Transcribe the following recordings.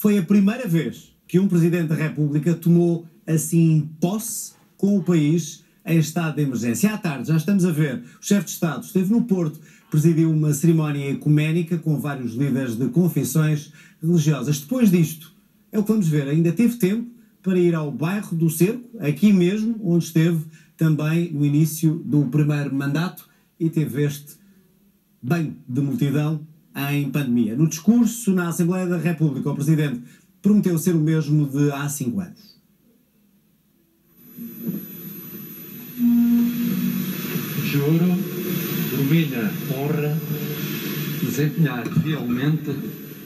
Foi a primeira vez que um Presidente da República tomou assim posse com o país em estado de emergência. À tarde, já estamos a ver, o chefe de Estado esteve no Porto, presidiu uma cerimónia ecuménica com vários líderes de confissões religiosas. Depois disto, é o que vamos ver, ainda teve tempo para ir ao bairro do Cerco, aqui mesmo, onde esteve também no início do primeiro mandato, e teve este banho de multidão em pandemia. No discurso na Assembleia da República, o Presidente prometeu ser o mesmo de há 5 anos. Juro, por minha honra, desempenhar fielmente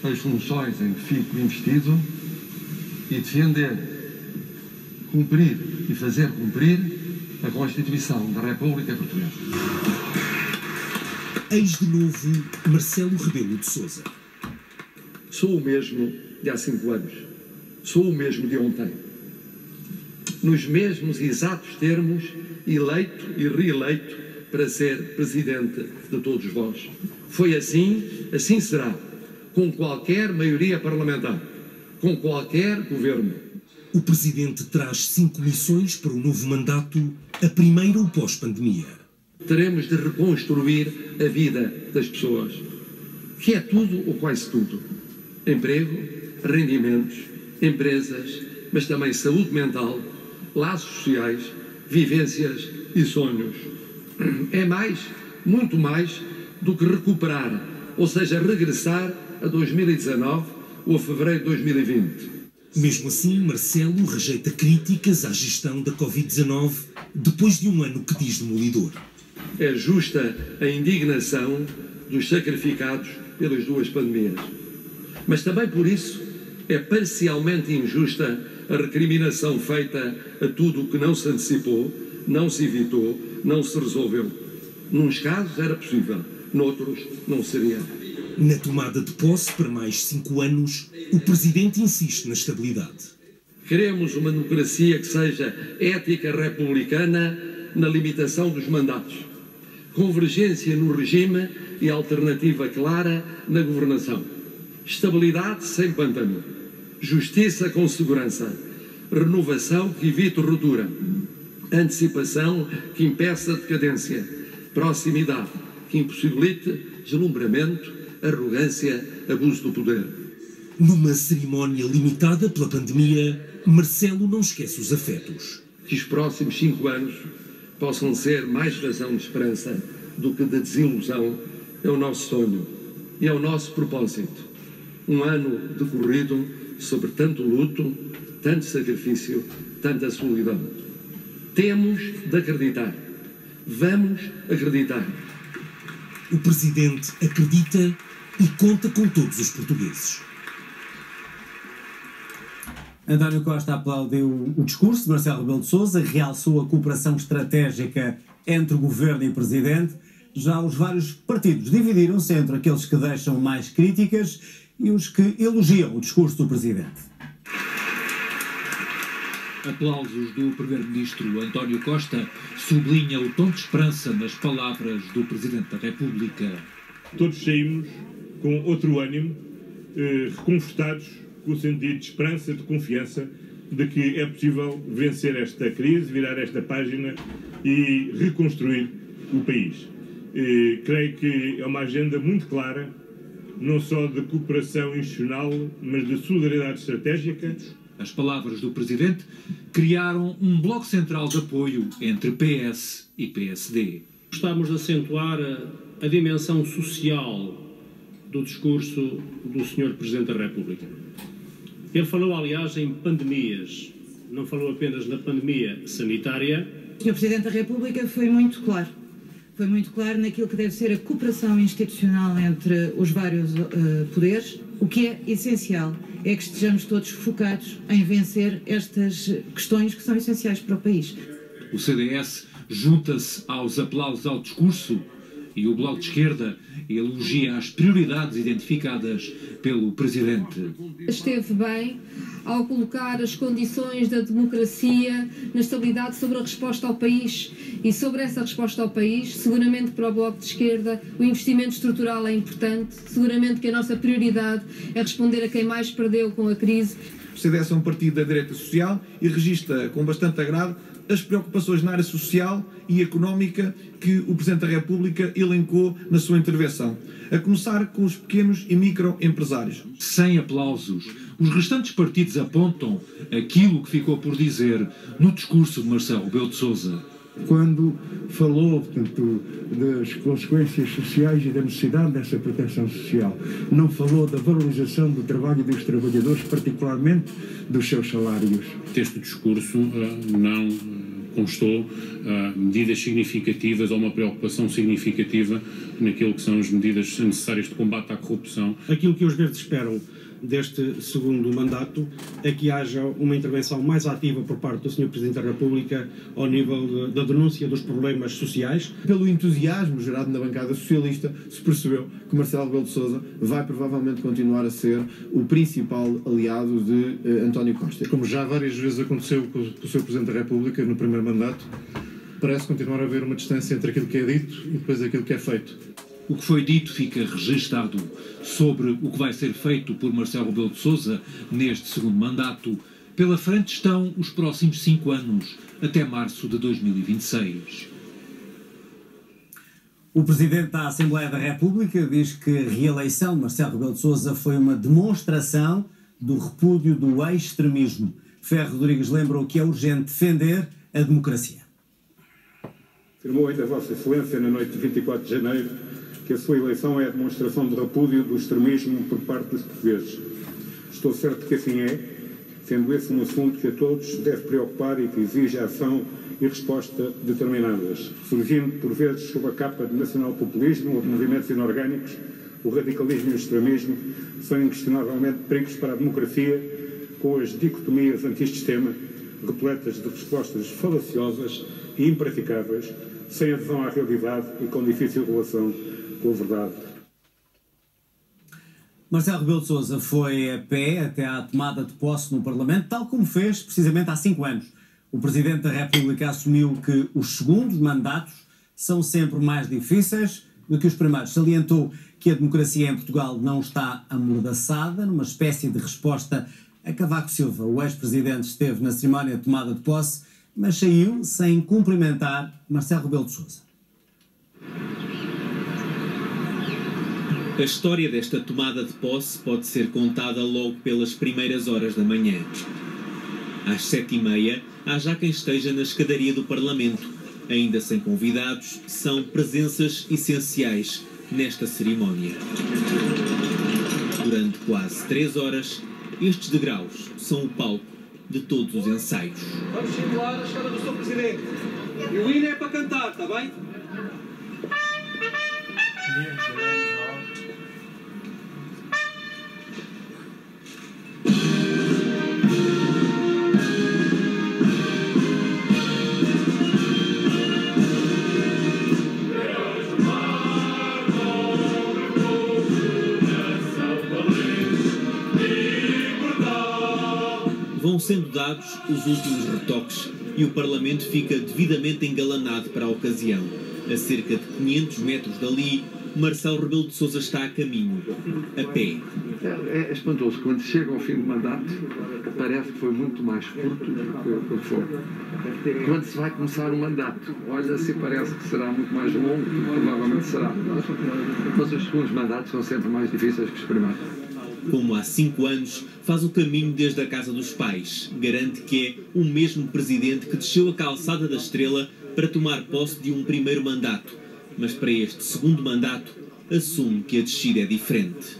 as funções em que fico investido e defender, cumprir e fazer cumprir a Constituição da República Portuguesa. Eis de novo Marcelo Rebelo de Sousa. Sou o mesmo de há 5 anos. Sou o mesmo de ontem. Nos mesmos exatos termos, eleito e reeleito para ser Presidente de todos vós. Foi assim, assim será, com qualquer maioria parlamentar, com qualquer governo. O Presidente traz 5 missões para o novo mandato, a primeira o pós-pandemia. Teremos de reconstruir a vida das pessoas, que é tudo ou quase tudo. Emprego, rendimentos, empresas, mas também saúde mental, laços sociais, vivências e sonhos. É mais, muito mais, do que recuperar, ou seja, regressar a 2019 ou a fevereiro de 2020. Mesmo assim, Marcelo rejeita críticas à gestão da Covid-19 depois de um ano que diz demolidor. É justa a indignação dos sacrificados pelas 2 pandemias. Mas também por isso é parcialmente injusta a recriminação feita a tudo o que não se antecipou, não se evitou, não se resolveu. Nuns casos era possível, noutros não seria. Na tomada de posse para mais 5 anos, o Presidente insiste na estabilidade. Queremos uma democracia que seja ética republicana na limitação dos mandatos, convergência no regime e alternativa clara na governação, estabilidade sem pântano, justiça com segurança, renovação que evite ruptura, antecipação que impeça a decadência, proximidade que impossibilite deslumbramento, arrogância, abuso do poder. Numa cerimónia limitada pela pandemia, Marcelo não esquece os afetos. Que os próximos 5 anos possam ser mais razão de esperança do que de desilusão é o nosso sonho e é o nosso propósito. Um ano decorrido sobre tanto luto, tanto sacrifício, tanta solidão. Temos de acreditar. Vamos acreditar. O Presidente acredita e conta com todos os portugueses. António Costa aplaudiu o discurso de Marcelo Rebelo de Sousa, realçou a cooperação estratégica entre o Governo e o Presidente. Já os vários partidos dividiram-se entre aqueles que deixam mais críticas e os que elogiam o discurso do Presidente. Aplausos do Primeiro-Ministro António Costa sublinha o tom de esperança nas palavras do Presidente da República. Todos saímos com outro ânimo, reconfortados, com o sentido de esperança, de confiança, de que é possível vencer esta crise, virar esta página e reconstruir o país. Creio que é uma agenda muito clara, não só de cooperação institucional, mas de solidariedade estratégica. As palavras do Presidente criaram um bloco central de apoio entre PS e PSD. Gostamos de acentuar a dimensão social do discurso do Sr. Presidente da República. Ele falou, aliás, em pandemias, não falou apenas na pandemia sanitária. O Sr. Presidente da República foi muito claro. Foi muito claro naquilo que deve ser a cooperação institucional entre os vários poderes. O que é essencial é que estejamos todos focados em vencer estas questões que são essenciais para o país. O CDS junta-se aos aplausos ao discurso e o Bloco de Esquerda e elogia as prioridades identificadas pelo Presidente. Esteve bem ao colocar as condições da democracia na estabilidade sobre a resposta ao país. E sobre essa resposta ao país, seguramente para o Bloco de Esquerda, o investimento estrutural é importante, seguramente que a nossa prioridade é responder a quem mais perdeu com a crise. O CDS é um partido da direita social e registra com bastante agrado as preocupações na área social e económica que o Presidente da República elencou na sua intervenção, a começar com os pequenos e microempresários. Sem aplausos, os restantes partidos apontam aquilo que ficou por dizer no discurso de Marcelo Rebelo de Sousa. Quando falou, portanto, das consequências sociais e da necessidade dessa proteção social, não falou da valorização do trabalho dos trabalhadores, particularmente dos seus salários. Este discurso não constou medidas significativas ou uma preocupação significativa naquilo que são as medidas necessárias de combate à corrupção. Aquilo que os verdes esperam deste segundo mandato é que haja uma intervenção mais ativa por parte do Sr. Presidente da República ao nível da denúncia dos problemas sociais. Pelo entusiasmo gerado na bancada socialista, se percebeu que Marcelo Rebelo de Sousa vai provavelmente continuar a ser o principal aliado de António Costa. Como já várias vezes aconteceu com o Sr. Presidente da República no primeiro mandato, parece continuar a haver uma distância entre aquilo que é dito e depois aquilo que é feito. O que foi dito fica registado. Sobre o que vai ser feito por Marcelo Rebelo de Sousa neste segundo mandato. Pela frente estão os próximos 5 anos, até março de 2026. O Presidente da Assembleia da República diz que a reeleição de Marcelo Rebelo de Sousa foi uma demonstração do repúdio do extremismo. Ferro Rodrigues lembrou que é urgente defender a democracia. Afirmou ainda Vossa Excelência na noite de 24 de janeiro que a sua eleição é a demonstração de repúdio do extremismo por parte dos portugueses. Estou certo que assim é, sendo esse um assunto que a todos deve preocupar e que exige ação e resposta determinadas. Surgindo por vezes sob a capa de nacional-populismo ou de movimentos inorgânicos, o radicalismo e o extremismo são inquestionavelmente perigos para a democracia, com as dicotomias antissistema, repletas de respostas falaciosas e impraticáveis, sem adesão à realidade e com difícil relação com a verdade. Marcelo Rebelo de Sousa foi a pé até à tomada de posse no Parlamento, tal como fez precisamente há 5 anos. O Presidente da República assumiu que os segundos mandatos são sempre mais difíceis do que os primeiros. Salientou que a democracia em Portugal não está amordaçada, numa espécie de resposta a Cavaco Silva. O ex-presidente esteve na cerimónia de tomada de posse, mas saiu sem cumprimentar Marcelo Rebelo de Sousa. A história desta tomada de posse pode ser contada logo pelas primeiras horas da manhã. Às 7h30, há já quem esteja na escadaria do Parlamento. Ainda sem convidados, são presenças essenciais nesta cerimónia. Durante quase 3 horas, estes degraus são o palco de todos os ensaios. Vamos circular a escada do Sr. Presidente. E o hino é para cantar, está bem? Vão sendo dados os últimos retoques e o Parlamento fica devidamente engalanado para a ocasião. A cerca de 500 metros dali, Marcelo Rebelo de Sousa está a caminho, a pé. É espantoso. Quando chega ao fim do mandato, parece que foi muito mais curto do que foi. Quando se vai começar o mandato, olha-se e parece que será muito mais longo, provavelmente será. Mas os segundos mandatos são sempre mais difíceis que os primeiros. Como há 5 anos, faz o caminho desde a casa dos pais. Garante que é o mesmo presidente que desceu a calçada da Estrela para tomar posse de um primeiro mandato. Mas para este segundo mandato, assume que a descida é diferente.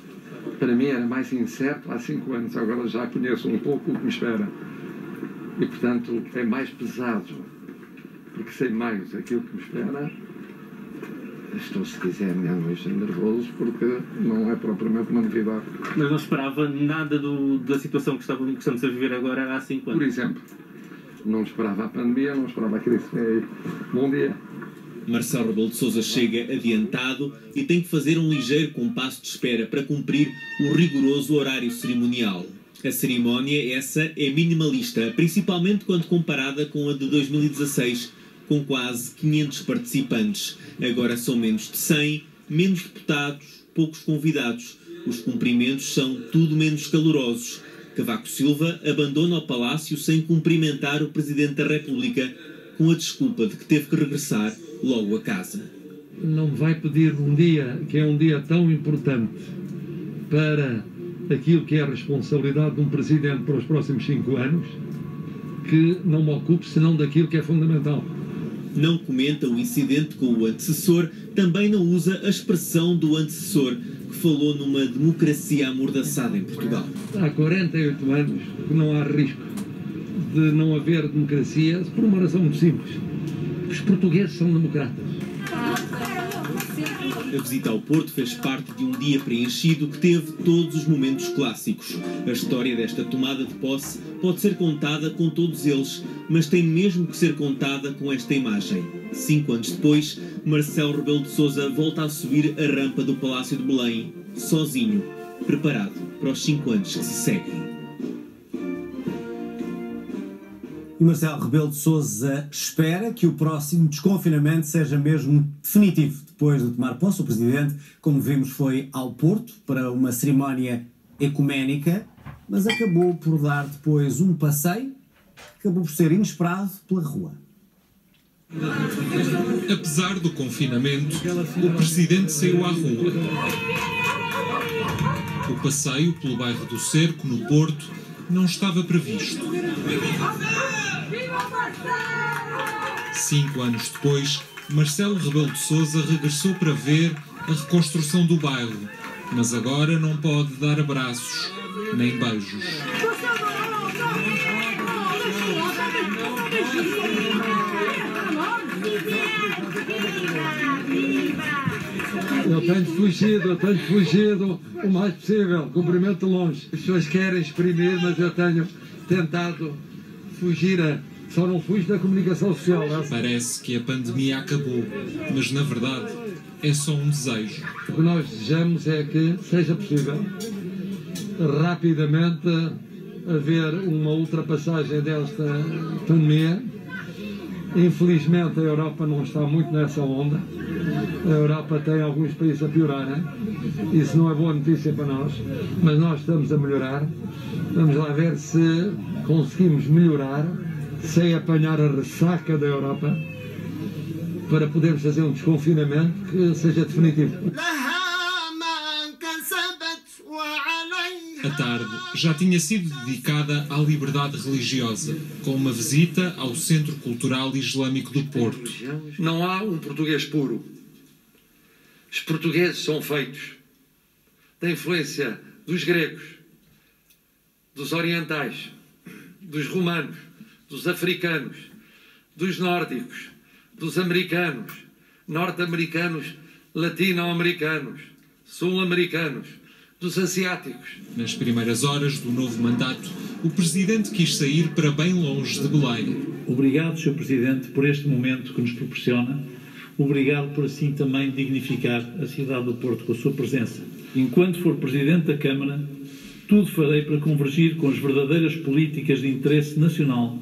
Para mim era mais incerto há 5 anos, agora já conheço um pouco o que me espera. E, portanto, é mais pesado, porque sei mais aquilo que me espera. Estou, se quiser, menos nervoso, porque não é propriamente uma novidade. Mas não esperava nada da situação que estamos a viver agora há 5 anos? Por exemplo, não esperava a pandemia, não esperava a crise. Bom dia. Marcelo Rebelo de Sousa chega adiantado e tem que fazer um ligeiro compasso de espera para cumprir o rigoroso horário cerimonial. A cerimónia, essa, é minimalista, principalmente quando comparada com a de 2016, com quase 500 participantes. Agora são menos de 100, menos deputados, poucos convidados. Os cumprimentos são tudo menos calorosos. Cavaco Silva abandona o Palácio sem cumprimentar o Presidente da República, com a desculpa de que teve que regressar logo a casa. Não me vai pedir um dia, que é um dia tão importante para aquilo que é a responsabilidade de um Presidente para os próximos 5 anos, que não me ocupe senão daquilo que é fundamental. Não comenta o incidente com o antecessor, também não usa a expressão do antecessor, que falou numa democracia amordaçada em Portugal. Há 48 anos que não há risco de não haver democracia por uma razão muito simples. Os portugueses são democratas. A visita ao Porto fez parte de um dia preenchido que teve todos os momentos clássicos. A história desta tomada de posse pode ser contada com todos eles, mas tem mesmo que ser contada com esta imagem. 5 anos depois, Marcelo Rebelo de Sousa volta a subir a rampa do Palácio de Belém, sozinho, preparado para os 5 anos que se seguem. E Marcelo Rebelo de Sousa espera que o próximo desconfinamento seja mesmo definitivo. Depois de tomar posse, o Presidente, como vimos, foi ao Porto para uma cerimónia ecuménica, mas acabou por dar depois um passeio que acabou por ser inesperado pela rua. Apesar do confinamento, o Presidente saiu à rua. O passeio pelo bairro do Cerco, no Porto, não estava previsto. 5 anos depois, Marcelo Rebelo de Sousa regressou para ver a reconstrução do bairro, mas agora não pode dar abraços nem beijos. Eu tenho fugido o mais possível, cumprimento longe. As pessoas querem exprimir, mas eu tenho tentado fugir Só não fujo da comunicação social. Não? Parece que a pandemia acabou, mas na verdade é só um desejo. O que nós desejamos é que seja possível rapidamente haver uma ultrapassagem desta pandemia. Infelizmente a Europa não está muito nessa onda. A Europa tem alguns países a piorar, né? Isso não é boa notícia para nós, mas nós estamos a melhorar. Vamos lá ver se conseguimos melhorar sem apanhar a ressaca da Europa, para podermos fazer um desconfinamento que seja definitivo. A tarde já tinha sido dedicada à liberdade religiosa, com uma visita ao Centro Cultural Islâmico do Porto. Não há um português puro. Os portugueses são feitos da influência dos gregos, dos orientais, dos romanos, dos africanos, dos nórdicos, dos americanos, norte-americanos, latino-americanos, sul-americanos, dos asiáticos. Nas primeiras horas do novo mandato, o Presidente quis sair para bem longe de Belém. Obrigado, Sr. Presidente, por este momento que nos proporciona. Obrigado por assim também dignificar a cidade do Porto com a sua presença. Enquanto for Presidente da Câmara, tudo farei para convergir com as verdadeiras políticas de interesse nacional.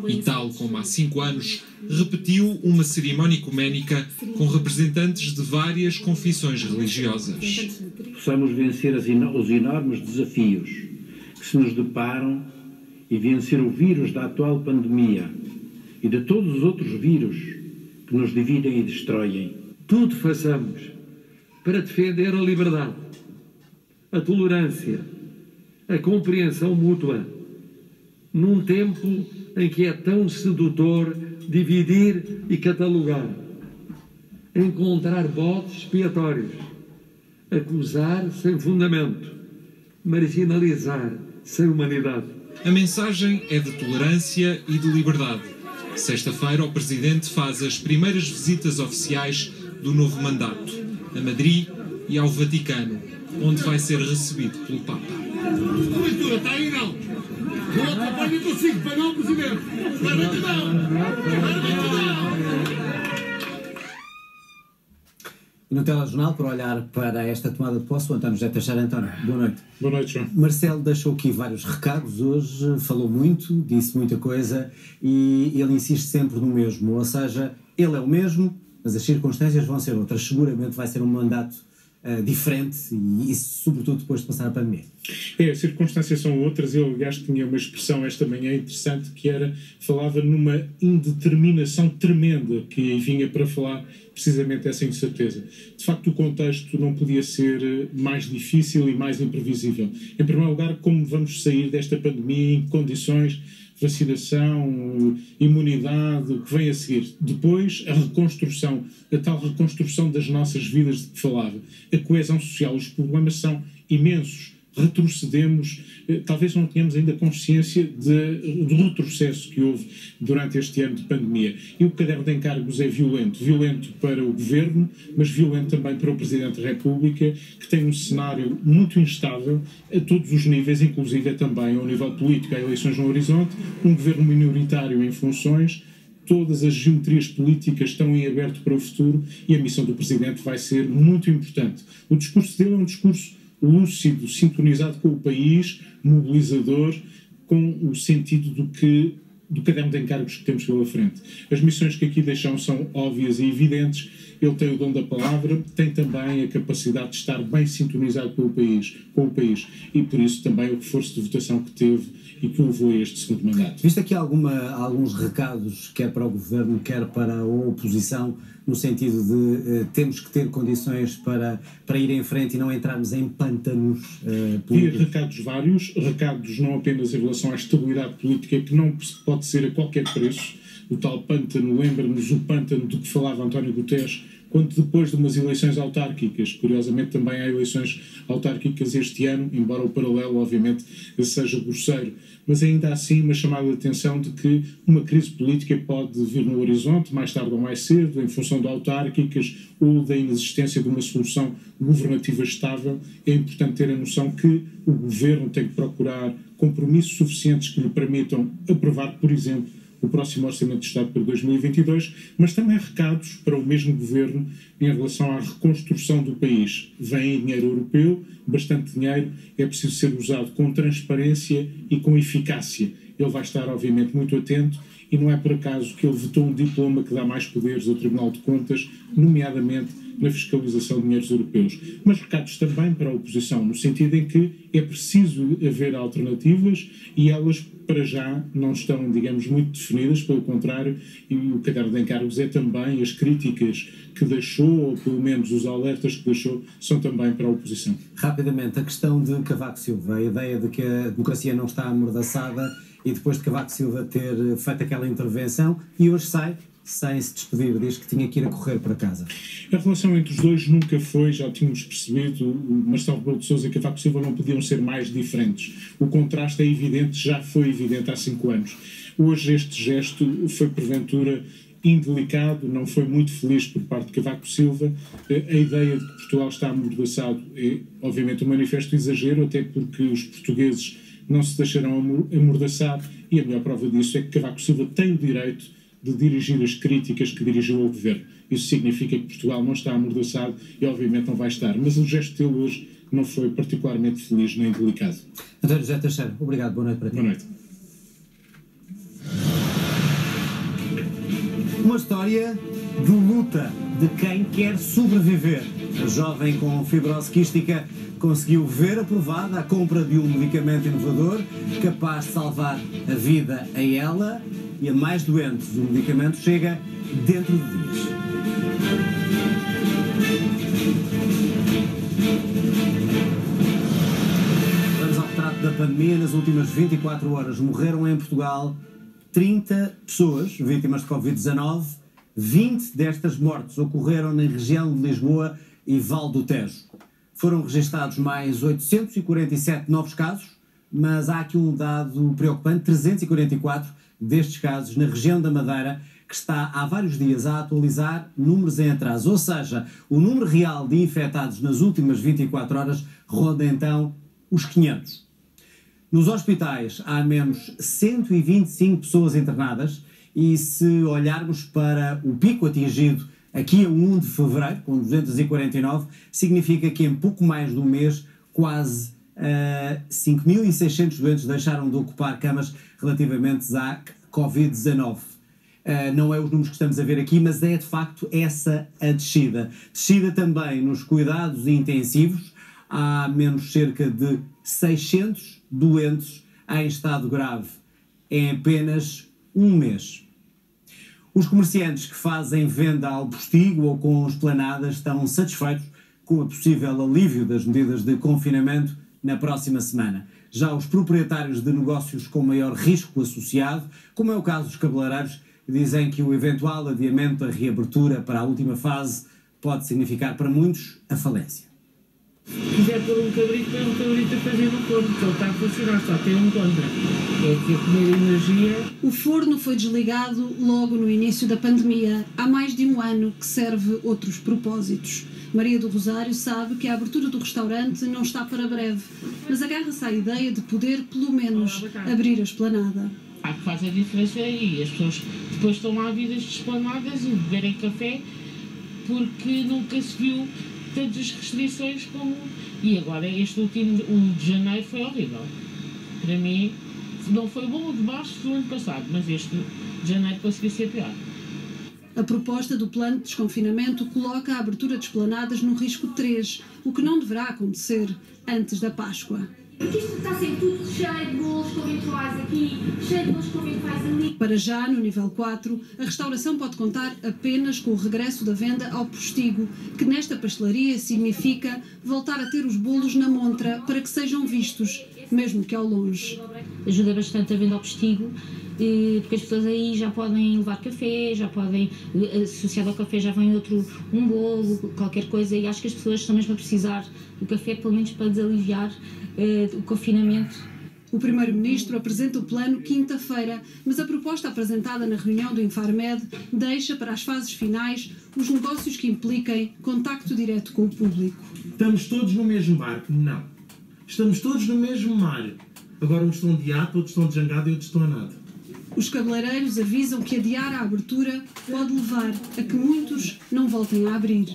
E tal como há 5 anos, repetiu uma cerimónia ecuménica com representantes de várias confissões religiosas. Possamos vencer os enormes desafios que se nos deparam e vencer o vírus da atual pandemia e de todos os outros vírus que nos dividem e destroem. Tudo façamos para defender a liberdade, a tolerância, a compreensão mútua, num tempo em que é tão sedutor dividir e catalogar, encontrar bodes expiatórios, acusar sem fundamento, marginalizar sem humanidade. A mensagem é de tolerância e de liberdade. Sexta-feira, o Presidente faz as primeiras visitas oficiais do novo mandato, a Madrid e ao Vaticano, onde vai ser recebido pelo Papa. Cobertura, está aí não? Não atrapalhe consigo, pegar o Presidente. E no telejornal, para olhar para esta tomada de posse, o António José Teixeira. António, boa noite. Boa noite, João. Marcelo deixou aqui vários recados hoje, falou muito, disse muita coisa e ele insiste sempre no mesmo, ou seja, ele é o mesmo, mas as circunstâncias vão ser outras. Seguramente vai ser um mandato diferente e isso, sobretudo, depois de passar a pandemia. As circunstâncias são outras. Eu, aliás, tinha uma expressão esta manhã interessante que falava numa indeterminação tremenda que vinha para falar precisamente dessa incerteza. De facto, o contexto não podia ser mais difícil e mais imprevisível. Em primeiro lugar, como vamos sair desta pandemia em condições, vacinação, imunidade, o que vem a seguir. Depois, a reconstrução, a tal reconstrução das nossas vidas de que falava. A coesão social, os problemas são imensos. Retrocedemos, talvez não tenhamos ainda consciência do retrocesso que houve durante este ano de pandemia. E o caderno de encargos é violento para o Governo, mas violento também para o Presidente da República, que tem um cenário muito instável a todos os níveis, inclusive também ao nível político. Há eleições no horizonte, um Governo minoritário em funções, todas as geometrias políticas estão em aberto para o futuro e a missão do Presidente vai ser muito importante. O discurso dele é um discurso lúcido, sintonizado com o país, mobilizador, com o sentido do caderno de encargos que temos pela frente. As missões que aqui deixam são óbvias e evidentes. Ele tem o dom da palavra, tem também a capacidade de estar bem sintonizado com o país e por isso também o reforço de votação que teve e que o levou a este segundo mandato. Viste aqui alguns recados, quer para o Governo, quer para a oposição, no sentido de temos que ter condições para ir em frente e não entrarmos em pântanos políticos? E recados vários, recados não apenas em relação à estabilidade política, que não pode ser a qualquer preço. O tal pântano, lembra-nos o pântano do que falava António Guterres, quando depois de umas eleições autárquicas, curiosamente também há eleições autárquicas este ano, embora o paralelo obviamente seja grosseiro, mas ainda assim uma chamada de atenção de que uma crise política pode vir no horizonte, mais tarde ou mais cedo, em função de autárquicas ou da inexistência de uma solução governativa estável. É importante ter a noção que o Governo tem que procurar compromissos suficientes que lhe permitam aprovar, por exemplo, o próximo Orçamento de Estado para 2022, mas também recados para o mesmo Governo em relação à reconstrução do país. Vem dinheiro europeu, bastante dinheiro, é preciso ser usado com transparência e com eficácia. Ele vai estar, obviamente, muito atento e não é por acaso que ele vetou um diploma que dá mais poderes ao Tribunal de Contas, nomeadamente na fiscalização de dinheiros europeus. Mas recados também para a oposição, no sentido em que é preciso haver alternativas e elas, para já, não estão, digamos, muito definidas, pelo contrário, e o caderno de encargos é também as críticas que deixou, ou pelo menos os alertas que deixou, são também para a oposição. Rapidamente, a questão de Cavaco Silva, a ideia de que a democracia não está amordaçada e depois de Cavaco Silva ter feito aquela intervenção e hoje sai sem se despedir, diz que tinha que ir a correr para casa. A relação entre os dois nunca foi, já tínhamos percebido, o Marcelo Rebelo de Sousa e Cavaco Silva não podiam ser mais diferentes. O contraste é evidente, já foi evidente há 5 anos. Hoje este gesto foi porventura indelicado, não foi muito feliz por parte de Cavaco Silva. A ideia de que Portugal está amordaçado é obviamente um manifesto exagero, até porque os portugueses não se deixarão amordaçar e a melhor prova disso é que Cavaco Silva tem o direito de dirigir as críticas que dirigiu ao Governo. Isso significa que Portugal não está amordaçado e obviamente não vai estar. Mas o gesto dele hoje não foi particularmente feliz nem delicado. António José Teixeira, obrigado. Boa noite para ti. Boa noite. Uma história de luta de quem quer sobreviver. A jovem com fibrose quística conseguiu ver aprovada a compra de um medicamento inovador capaz de salvar a vida a ela e a mais doentes. O medicamento chega dentro de dias. Vamos ao retrato da pandemia. Nas últimas 24 horas morreram em Portugal 30 pessoas vítimas de Covid-19. 20 destas mortes ocorreram na região de Lisboa e Val do Tejo. Foram registados mais 847 novos casos, mas há aqui um dado preocupante: 344 destes casos na região da Madeira, que está há vários dias a atualizar números em atraso. Ou seja, o número real de infectados nas últimas 24 horas ronda então os 500. Nos hospitais há menos 125 pessoas internadas e se olharmos para o pico atingido Aqui a 1 de fevereiro, com 249, significa que em pouco mais de um mês, quase 5.600 doentes deixaram de ocupar camas relativamente à Covid-19. Não é os números que estamos a ver aqui, mas é de facto essa a descida. Descida também nos cuidados intensivos, há menos cerca de 600 doentes em estado grave em apenas um mês. Os comerciantes que fazem venda ao postigo ou com esplanadas estão satisfeitos com o possível alívio das medidas de confinamento na próxima semana. Já os proprietários de negócios com maior risco associado, como é o caso dos cabeleireiros, dizem que o eventual adiamento da reabertura para a última fase pode significar para muitos a falência. Se quiser pôr um cabrito, põe um cabrito a fazer no forno, que ele está a funcionar, só tem um contra. É que a primeira energia... O forno foi desligado logo no início da pandemia, há mais de um ano que serve outros propósitos. Maria do Rosário sabe que a abertura do restaurante não está para breve, mas agarra-se à ideia de poder, pelo menos, abrir a esplanada. Há que faz a diferença aí. As pessoas depois estão lá vidas de esplanadas e beberem café, porque nunca se viu tantas restrições como... E agora este último, o de janeiro, foi horrível. Para mim, não foi bom o de março do ano passado, mas este de janeiro conseguiu ser pior. A proposta do plano de desconfinamento coloca a abertura de esplanadas no risco 3, o que não deverá acontecer antes da Páscoa. Porque isto está sempre tudo cheio de bolos conventuais aqui, cheio de bolos conventuais ali. Para já, no nível 4, a restauração pode contar apenas com o regresso da venda ao postigo, que nesta pastelaria significa voltar a ter os bolos na montra para que sejam vistos, mesmo que ao longe. Ajuda bastante a venda ao postigo, porque as pessoas aí já podem levar café, já podem, associado ao café já vem um bolo, qualquer coisa, e acho que as pessoas estão mesmo a precisar do café, pelo menos para desaliviar o confinamento. O Primeiro-Ministro apresenta o plano quinta-feira, mas a proposta apresentada na reunião do Infarmed deixa para as fases finais os negócios que impliquem contacto direto com o público. Estamos todos no mesmo barco? Não. Estamos todos no mesmo mar. Agora uns estão de ato, outros estão de jangada e outros estão a nada. Os cabeleireiros avisam que adiar a abertura pode levar a que muitos não voltem a abrir.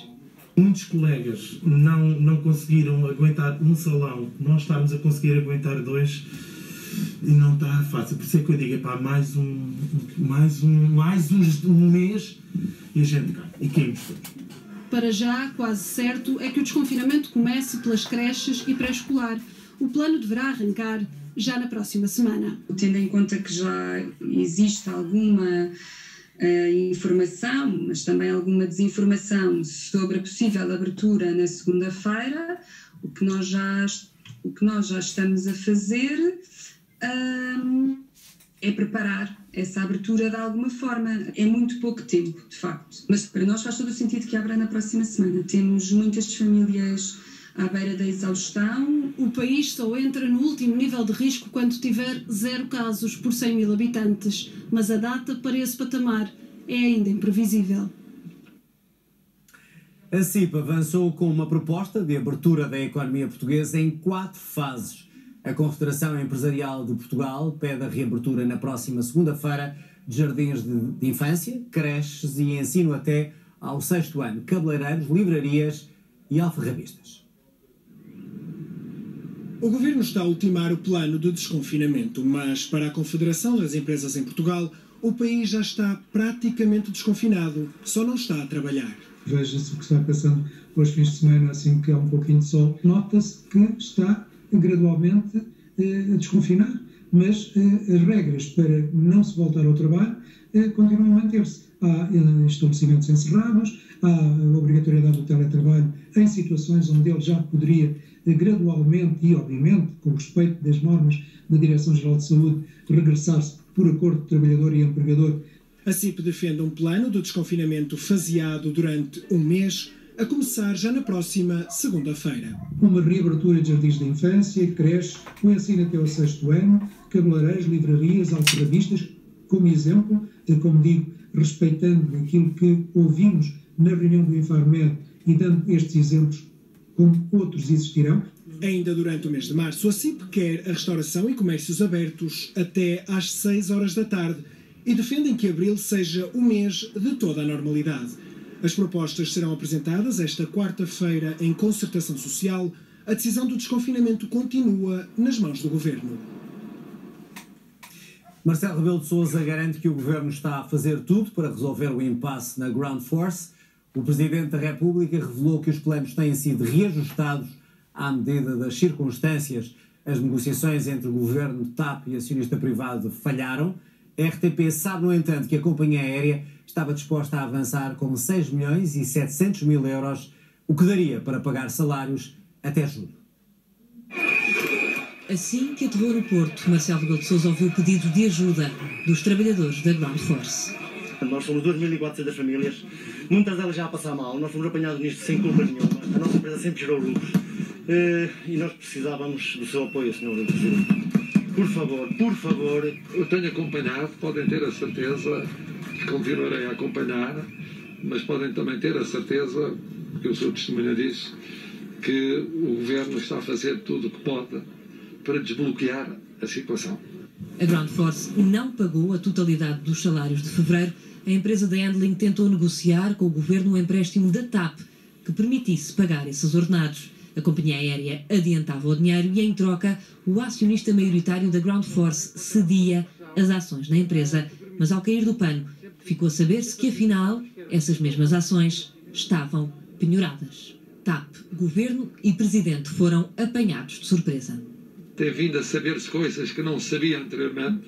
Muitos colegas não conseguiram aguentar um salão, nós estamos a conseguir aguentar 2 e não está fácil. Por isso é que eu digo, mais um mês e a gente cai. E caímos todos. Para já, quase certo é que o desconfinamento comece pelas creches e pré-escolar. O plano deverá arrancar já na próxima semana. Tendo em conta que já existe alguma informação, mas também alguma desinformação sobre a possível abertura na segunda-feira, o que nós já estamos a fazer é preparar essa abertura de alguma forma. É muito pouco tempo, de facto, mas para nós faz todo o sentido que abra na próxima semana. Temos muitas famílias à beira da exaustão. O país só entra no último nível de risco quando tiver 0 casos por 100 mil habitantes, mas a data para esse patamar é ainda imprevisível. A CIP avançou com uma proposta de abertura da economia portuguesa em 4 fases. A Confederação Empresarial de Portugal pede a reabertura na próxima segunda-feira de jardins de infância, creches e ensino até ao 6º ano, cabeleireiros, livrarias e alfarrabistas. O Governo está a ultimar o plano de desconfinamento, mas para a Confederação das Empresas em Portugal, o país já está praticamente desconfinado, só não está a trabalhar. Veja-se o que está passando hoje fins de semana, assim que há um pouquinho de sol. Nota-se que está gradualmente a desconfinar, mas as regras para não se voltar ao trabalho continuam a manter-se. Há estabelecimentos encerrados, há a obrigatoriedade do teletrabalho em situações onde ele já poderia gradualmente e, obviamente, com respeito das normas da Direção-Geral de Saúde, regressar-se por acordo de trabalhador e empregador. A CIP defende um plano de desconfinamento faseado durante um mês, a começar já na próxima segunda-feira. Uma reabertura de jardins de infância, creches, o ensino até ao 6º ano, cabeleireiros, livrarias, alfarrabistas, como exemplo, como digo, respeitando aquilo que ouvimos na reunião do Infarmed e dando estes exemplos, como outros existirão. Ainda durante o mês de março, a CIP quer a restauração e comércios abertos até às 6 horas da tarde e defendem que abril seja o mês de toda a normalidade. As propostas serão apresentadas esta quarta-feira em concertação social. A decisão do desconfinamento continua nas mãos do Governo. Marcelo Rebelo de Sousa garante que o Governo está a fazer tudo para resolver o impasse na Ground Force. O Presidente da República revelou que os planos têm sido reajustados à medida das circunstâncias. As negociações entre o Governo, TAP e acionista privado falharam. A RTP sabe, no entanto, que a companhia aérea estava disposta a avançar com 6 milhões e 700 mil euros, o que daria para pagar salários até julho. Assim que aterrou no Porto, Marcelo Rebelo de Sousa ouviu o pedido de ajuda dos trabalhadores da Ground Force. Nós somos 2.400 famílias, muitas delas já a passar mal, nós fomos apanhados nisto sem culpa nenhuma, a nossa empresa sempre gerou lucros e nós precisávamos do seu apoio, Sr. Presidente. Por favor. Eu tenho acompanhado, podem ter a certeza que continuarei a acompanhar, mas podem também ter a certeza, que eu sou testemunha disso, que o Governo está a fazer tudo o que pode para desbloquear a situação. A Ground Force não pagou a totalidade dos salários de fevereiro. A empresa da Handling tentou negociar com o Governo um empréstimo da TAP que permitisse pagar esses ordenados. A companhia aérea adiantava o dinheiro e, em troca, o acionista maioritário da Ground Force cedia as ações na empresa. Mas, ao cair do pano, ficou a saber-se que, afinal, essas mesmas ações estavam penhoradas. TAP, Governo e Presidente foram apanhados de surpresa. Tem vindo a saber-se coisas que não sabia anteriormente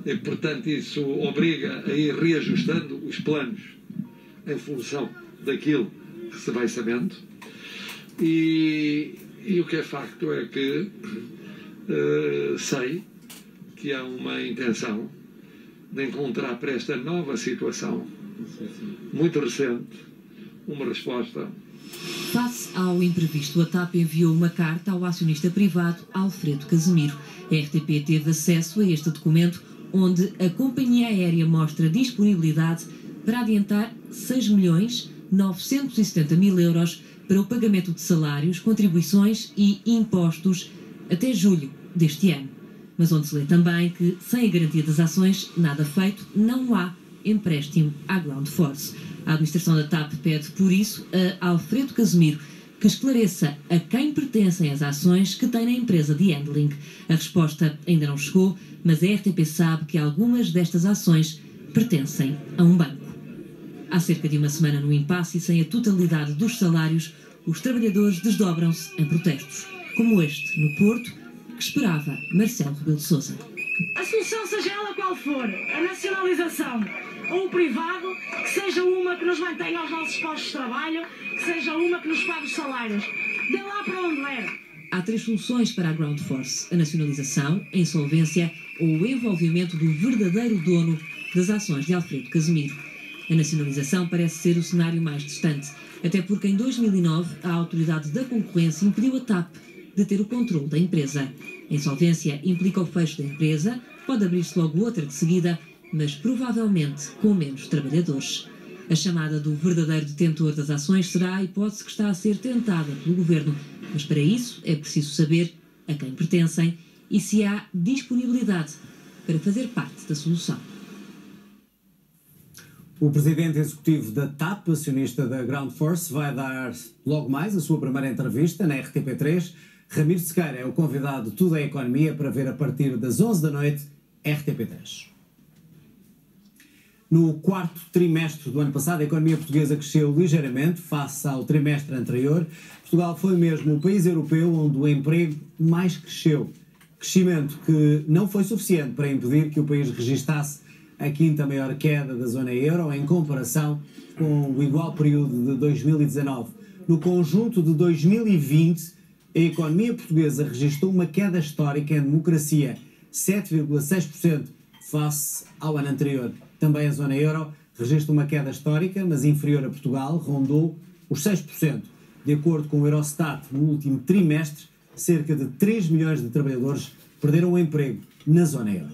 e, portanto, isso obriga a ir reajustando os planos em função daquilo que se vai sabendo. E o que é facto é que sei que há uma intenção de encontrar para esta nova situação, muito recente, uma resposta. Face ao imprevisto, a TAP enviou uma carta ao acionista privado Alfredo Casemiro. A RTP teve acesso a este documento, onde a companhia aérea mostra disponibilidade para adiantar 6.970.000 euros para o pagamento de salários, contribuições e impostos até julho deste ano. Mas onde se lê também que, sem a garantia das ações, nada feito, não há empréstimo à Ground Force. A administração da TAP pede, por isso, a Alfredo Casemiro que esclareça a quem pertencem as ações que tem na empresa de Handling. A resposta ainda não chegou, mas a RTP sabe que algumas destas ações pertencem a um banco. Há cerca de uma semana, no impasse e sem a totalidade dos salários, os trabalhadores desdobram-se em protestos, como este, no Porto, que esperava Marcelo Rebelo de Sousa. A solução, seja ela qual for, a nacionalização ou o privado, que seja uma que nos mantenha aos nossos postos de trabalho, que seja uma que nos pague os salários. Dê lá para onde é. Há 3 soluções para a Ground Force: a nacionalização, a insolvência ou o envolvimento do verdadeiro dono das ações de Alfredo Casemiro. A nacionalização parece ser o cenário mais distante, até porque em 2009 a Autoridade da Concorrência impediu a TAP de ter o controle da empresa. A insolvência implica o fecho da empresa, pode abrir-se logo outra de seguida, mas provavelmente com menos trabalhadores. A chamada do verdadeiro detentor das ações será a hipótese que está a ser tentada pelo Governo, mas para isso é preciso saber a quem pertencem e se há disponibilidade para fazer parte da solução. O presidente executivo da TAP, acionista da Ground Force, vai dar logo mais a sua primeira entrevista na RTP3. Ramiro Sequeira é o convidado de Tudo é Economia para ver a partir das 11 da noite, RTP3. No quarto trimestre do ano passado, a economia portuguesa cresceu ligeiramente face ao trimestre anterior. Portugal foi mesmo o país europeu onde o emprego mais cresceu. Crescimento que não foi suficiente para impedir que o país registasse a quinta maior queda da zona euro em comparação com o igual período de 2019. No conjunto de 2020, a economia portuguesa registrou uma queda histórica em democracia, 7,6% face ao ano anterior. Também a zona euro registra uma queda histórica, mas inferior a Portugal, rondou os 6%. De acordo com o Eurostat, no último trimestre, cerca de 3 milhões de trabalhadores perderam o emprego na zona euro.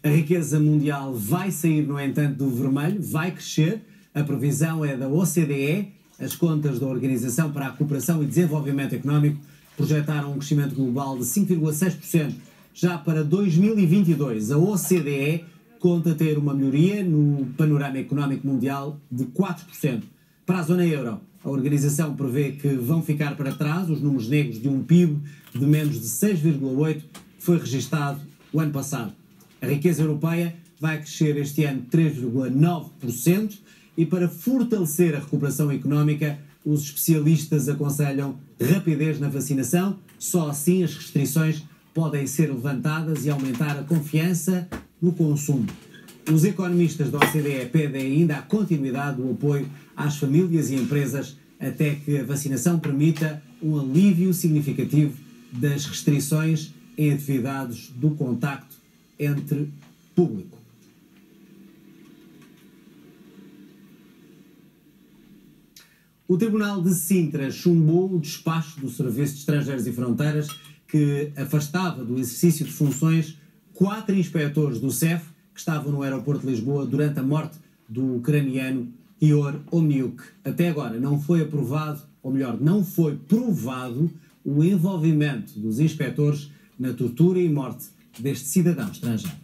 A riqueza mundial vai sair, no entanto, do vermelho, vai crescer. A previsão é da OCDE. As contas da Organização para a Cooperação e Desenvolvimento Económico projetaram um crescimento global de 5,6% já para 2022. A OCDE conta ter uma melhoria no panorama económico mundial de 4%. Para a zona euro, a organização prevê que vão ficar para trás os números negros de um PIB de menos de 6,8% que foi registado o ano passado. A riqueza europeia vai crescer este ano 3,9% e para fortalecer a recuperação económica, os especialistas aconselham rapidez na vacinação, só assim as restrições podem ser levantadas e aumentar a confiança no consumo. Os economistas da OCDE pedem ainda a continuidade do apoio às famílias e empresas até que a vacinação permita um alívio significativo das restrições em atividades do contacto entre público. O Tribunal de Sintra chumbou o despacho do Serviço de Estrangeiros e Fronteiras que afastava do exercício de funções 4 inspectores do CEF que estavam no aeroporto de Lisboa durante a morte do ucraniano Ihor Omniuk. Até agora não foi aprovado, ou melhor, não foi provado o envolvimento dos inspectores na tortura e morte deste cidadão estrangeiro.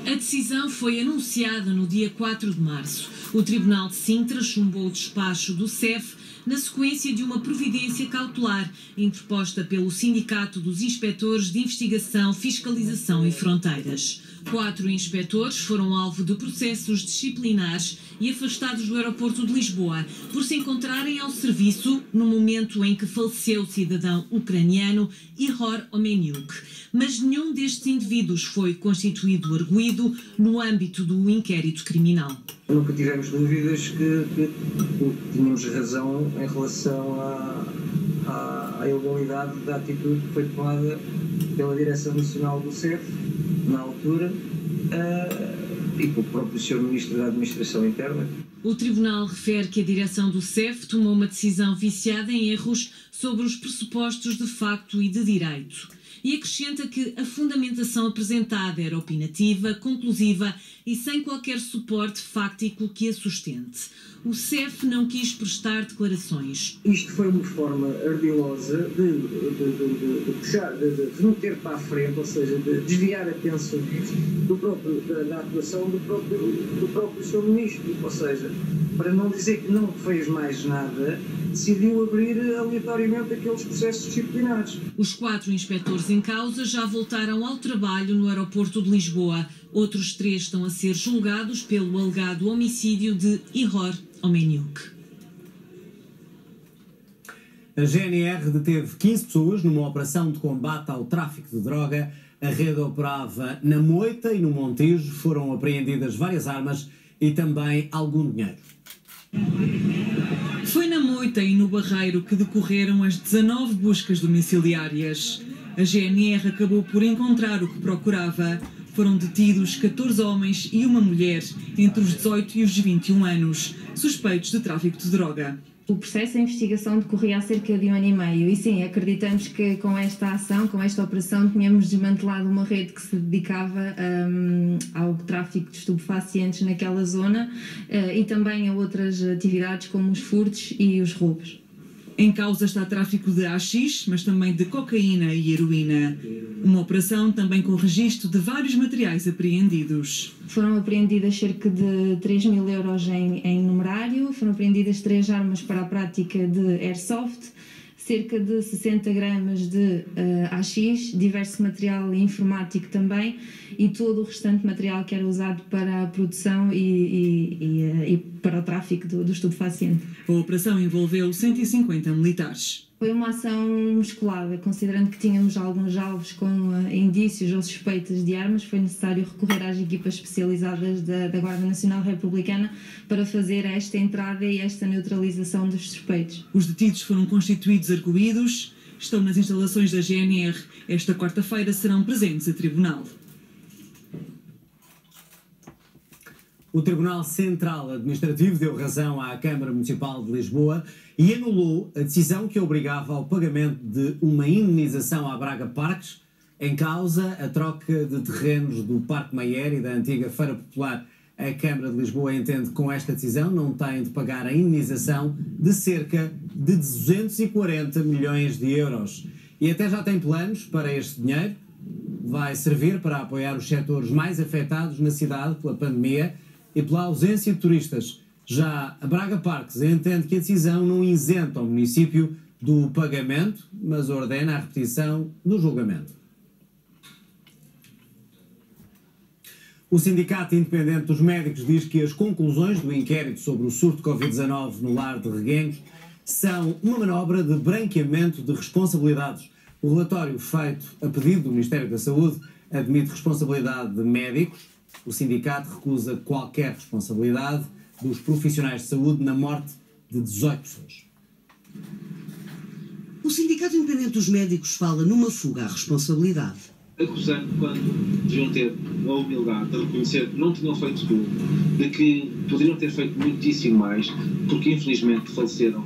A decisão foi anunciada no dia 4 de março. O Tribunal de Sintra chumbou o despacho do CEF na sequência de uma providência cautelar interposta pelo Sindicato dos Inspectores de Investigação, Fiscalização e Fronteiras. 4 inspectores foram alvo de processos disciplinares e afastados do aeroporto de Lisboa por se encontrarem ao serviço no momento em que faleceu o cidadão ucraniano Ihor Omniuk. Mas nenhum destes indivíduos foi constituído arguido no âmbito do inquérito criminal. Nunca tivemos dúvidas que tínhamos razão em relação à ilegalidade da atitude que foi tomada pela Direção Nacional do CEF, na altura, e pelo próprio Sr. Ministro da Administração Interna. O Tribunal refere que a direção do CEF tomou uma decisão viciada em erros sobre os pressupostos de facto e de direito. E acrescenta que a fundamentação apresentada era opinativa, conclusiva e sem qualquer suporte fáctico que a sustente. O CEF não quis prestar declarações. Isto foi uma forma ardilosa de puxar, de meter para a frente, ou seja, de desviar atenções da atuação do próprio Sr. Ministro. Ou seja, para não dizer que não fez mais nada, decidiu abrir aleatoriamente aqueles processos disciplinares. Os 4 inspectores em causa já voltaram ao trabalho no aeroporto de Lisboa. Outros 3 estão a ser julgados pelo alegado homicídio de Ihor Omniuk. A GNR deteve 15 pessoas numa operação de combate ao tráfico de droga. A rede operava na Moita e no Montijo. Foram apreendidas várias armas e também algum dinheiro. Foi na Moita e no Barreiro que decorreram as 19 buscas domiciliárias. A GNR acabou por encontrar o que procurava. Foram detidos 14 homens e uma mulher, entre os 18 e os 21 anos, suspeitos de tráfico de droga. O processo de investigação decorria há cerca de 1 ano e meio e sim, acreditamos que com esta ação, com esta operação, tínhamos desmantelado uma rede que se dedicava ao tráfico de estupefacientes naquela zona e também a outras atividades como os furtos e os roubos. Em causa está tráfico de haxixe, mas também de cocaína e heroína. Uma operação também com registro de vários materiais apreendidos. Foram apreendidas cerca de 3 mil euros em numerário, foram apreendidas 3 armas para a prática de airsoft, cerca de 60 gramas de haxixe, diverso material informático também e todo o restante material que era usado para a produção e para o tráfico do estupefaciente. A operação envolveu 150 militares. Foi uma ação musculada, considerando que tínhamos alguns alvos com indícios ou suspeitas de armas, foi necessário recorrer às equipas especializadas da Guarda Nacional Republicana para fazer esta entrada e esta neutralização dos suspeitos. Os detidos foram constituídos arguídos, estão nas instalações da GNR. Esta quarta-feira serão presentes a tribunal. O Tribunal Central Administrativo deu razão à Câmara Municipal de Lisboa e anulou a decisão que obrigava ao pagamento de uma indemnização à Braga Parques, em causa a troca de terrenos do Parque Mayer e da antiga Feira Popular. A Câmara de Lisboa entende que com esta decisão não tem de pagar a indemnização de cerca de 240 milhões de euros. E até já tem planos para este dinheiro. vai servir para apoiar os setores mais afetados na cidade pela pandemia e pela ausência de turistas. Já a Braga Parques entende que a decisão não isenta o município do pagamento, mas ordena a repetição do julgamento. O Sindicato Independente dos Médicos diz que as conclusões do inquérito sobre o surto de Covid-19 no lar de Reguengos são uma manobra de branqueamento de responsabilidades. O relatório feito a pedido do Ministério da Saúde admite responsabilidade de médicos. O sindicato recusa qualquer responsabilidade dos profissionais de saúde na morte de 18 pessoas. O Sindicato Independente dos Médicos fala numa fuga à responsabilidade. Acusando quando deviam ter a humildade de reconhecer que não tinham feito tudo, de que poderiam ter feito muitíssimo mais, porque infelizmente faleceram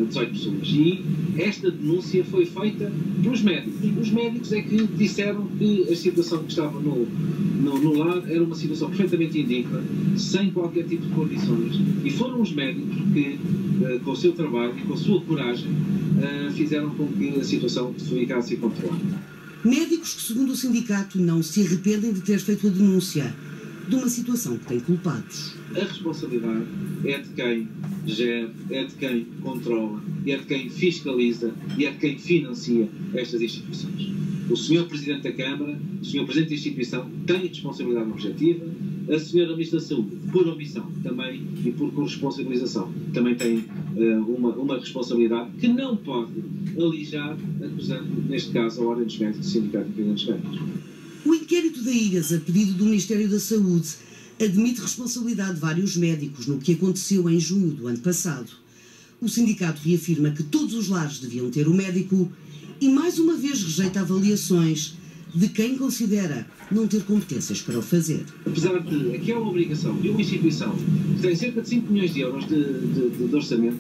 18 pessoas. E esta denúncia foi feita pelos médicos. Os médicos é que disseram que a situação que estava no lar era uma situação perfeitamente indigna, sem qualquer tipo de condições. E foram os médicos que, com o seu trabalho e com a sua coragem, fizeram com que a situação ficasse controlada. Médicos que, segundo o sindicato, não se arrependem de ter feito a denúncia de uma situação que tem culpados. A responsabilidade é de quem gera, é de quem controla, é de quem fiscaliza e é de quem financia estas instituições. O Sr. Presidente da Câmara, o Sr. Presidente da instituição tem responsabilidade objetiva, a Sra. Ministra da Saúde, por omissão também e por corresponsabilização, também tem uma responsabilidade que não pode alijar, acusando, neste caso, a Ordem dos Médicos e o Sindicato Independente dos Médicos. O inquérito da IGAS, a pedido do Ministério da Saúde, admite responsabilidade de vários médicos no que aconteceu em junho do ano passado. O sindicato reafirma que todos os lares deviam ter o médico e, mais uma vez, rejeita avaliações de quem considera não ter competências para o fazer. Apesar de que é uma obrigação de uma instituição que tem cerca de 5 milhões de euros de orçamento,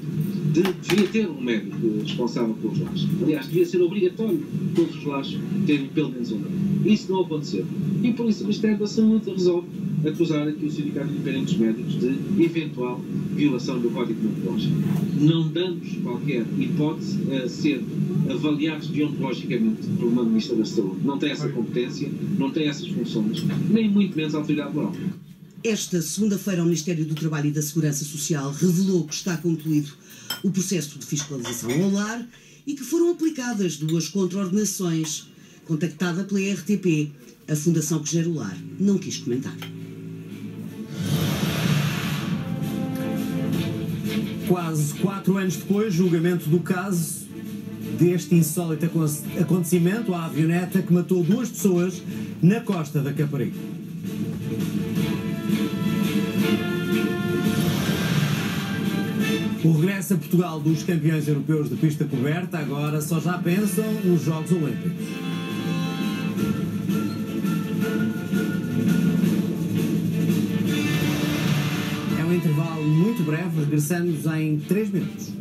devia ter um médico responsável pelos lares. Aliás, devia ser obrigatório todos os lares terem pelo menos um médico. Isso não aconteceu. E por isso o Ministério da Saúde resolve acusar aqui o Sindicato Independente dos Médicos de eventual violação do Código Deontológico. Não damos qualquer hipótese a ser avaliados deontologicamente por uma Ministra da Saúde. Não tem essa competência, não tem essas funções, nem muito menos a autoridade moral. Esta segunda-feira, o Ministério do Trabalho e da Segurança Social revelou que está concluído o processo de fiscalização ao lar e que foram aplicadas 2 contraordenações. Contactada pela RTP, a Fundação que gera o lar não quis comentar. Quase 4 anos depois, julgamento do caso deste insólito acontecimento, a avioneta que matou 2 pessoas na costa da Caparica. O regresso a Portugal dos campeões europeus de pista coberta agora só já pensam nos Jogos Olímpicos. É um intervalo muito breve, regressamos em 3 minutos.